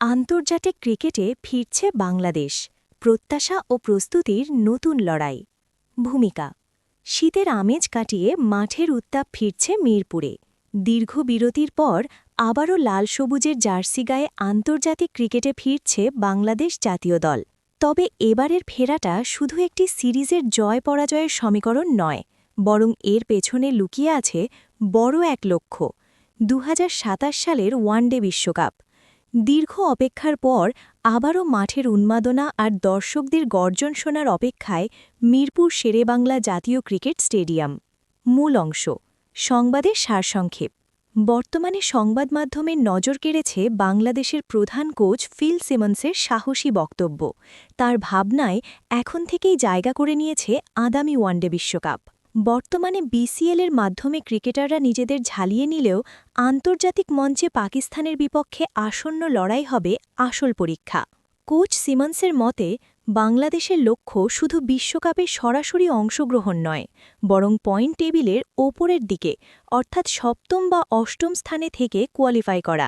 আন্তর্জাতিক ক্রিকেটে ফিরছে বাংলাদেশ, প্রত্যাশা ও প্রস্তুতির নতুন লড়াই। ভূমিকা। শীতের আমেজ কাটিয়ে মাঠের উত্তাপ ফিরছে মিরপুরে। দীর্ঘ বিরতির পর আবারও লাল সবুজের জার্সি গায়ে আন্তর্জাতিক ক্রিকেটে ফিরছে বাংলাদেশ জাতীয় দল। তবে এবারের ফেরাটা শুধু একটি সিরিজের জয় পরাজয়ের সমীকরণ নয়, বরং এর পেছনে লুকিয়ে আছে বড় এক লক্ষ্য: ২০২৭ সালের ওয়ানডে বিশ্বকাপ। দীর্ঘ অপেক্ষার পর আবারও মাঠের উন্মাদনা আর দর্শকদের গর্জন শোনার অপেক্ষায় মিরপুর শেরেবাংলা জাতীয় ক্রিকেট স্টেডিয়াম। মূল অংশ। সংবাদের সারসংক্ষেপ। বর্তমানে সংবাদ মাধ্যমের নজর কেড়েছে বাংলাদেশের প্রধান কোচ ফিল সিমন্সের সাহসী বক্তব্য। তার ভাবনায় এখন থেকেই জায়গা করে নিয়েছে আগামী ওয়ানডে বিশ্বকাপ। বর্তমানে বিসিএলের মাধ্যমে ক্রিকেটাররা নিজেদের ঝালিয়ে নিলেও আন্তর্জাতিক মঞ্চে পাকিস্তানের বিপক্ষে আসন্ন লড়াই হবে আসল পরীক্ষা। কোচ সিমন্সের মতে, বাংলাদেশের লক্ষ্য শুধু বিশ্বকাপে সরাসরি অংশগ্রহণ নয়, বরং পয়েন্ট টেবিলের ওপরের দিকে, অর্থাৎ সপ্তম বা অষ্টম স্থানে থেকে কোয়ালিফাই করা।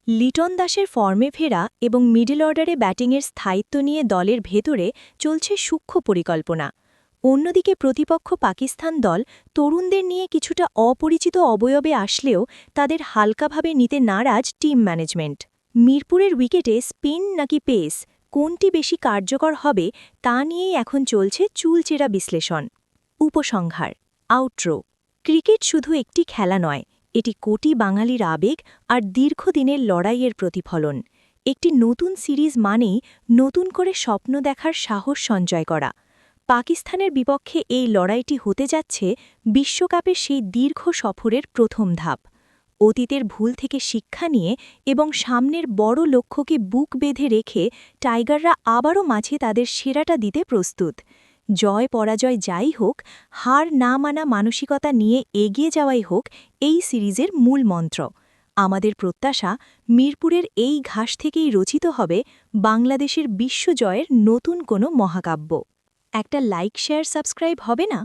লিটন দাসের ফর্মে ফেরা এবং মিডল অর্ডারে ব্যাটিংয়ের স্থায়িত্ব নিয়ে দলের ভেতরে চলছে সূক্ষ্ম পরিকল্পনা। অন্যদিকে প্রতিপক্ষ পাকিস্তান দল তরুণদের নিয়ে কিছুটা অপরিচিত অবয়বে আসলেও তাদের হালকাভাবে নিতে নারাজ টিম ম্যানেজমেন্ট। মিরপুরের উইকেটে স্পিন নাকি পেস, কোনটি বেশি কার্যকর হবে তা নিয়েই এখন চলছে চুলচেরা বিশ্লেষণ। উপসংহার। আউটরো। ক্রিকেট শুধু একটি খেলা নয়, এটি কোটি বাঙালির আবেগ আর দীর্ঘদিনের লড়াইয়ের প্রতিফলন। একটি নতুন সিরিজ মানেই নতুন করে স্বপ্ন দেখার সাহস সঞ্চয় করা। পাকিস্তানের বিপক্ষে এই লড়াইটি হতে যাচ্ছে বিশ্বকাপের সেই দীর্ঘ সফরের প্রথম ধাপ। অতীতের ভুল থেকে শিক্ষা নিয়ে এবং সামনের বড় লক্ষ্যকে বুক বেঁধে রেখে টাইগাররা আবারও মাঝে তাদের সেরাটা দিতে প্রস্তুত। জয় পরাজয় যাই হোক, হার না মানা মানসিকতা নিয়ে এগিয়ে যাওয়াই হোক এই সিরিজের মূল মন্ত্র। আমাদের প্রত্যাশা, মিরপুরের এই ঘাস থেকেই রচিত হবে বাংলাদেশের বিশ্বজয়ের নতুন কোনো মহাকাব্য। একটা লাইক শেয়ার সাবস্ক্রাইব হবে না?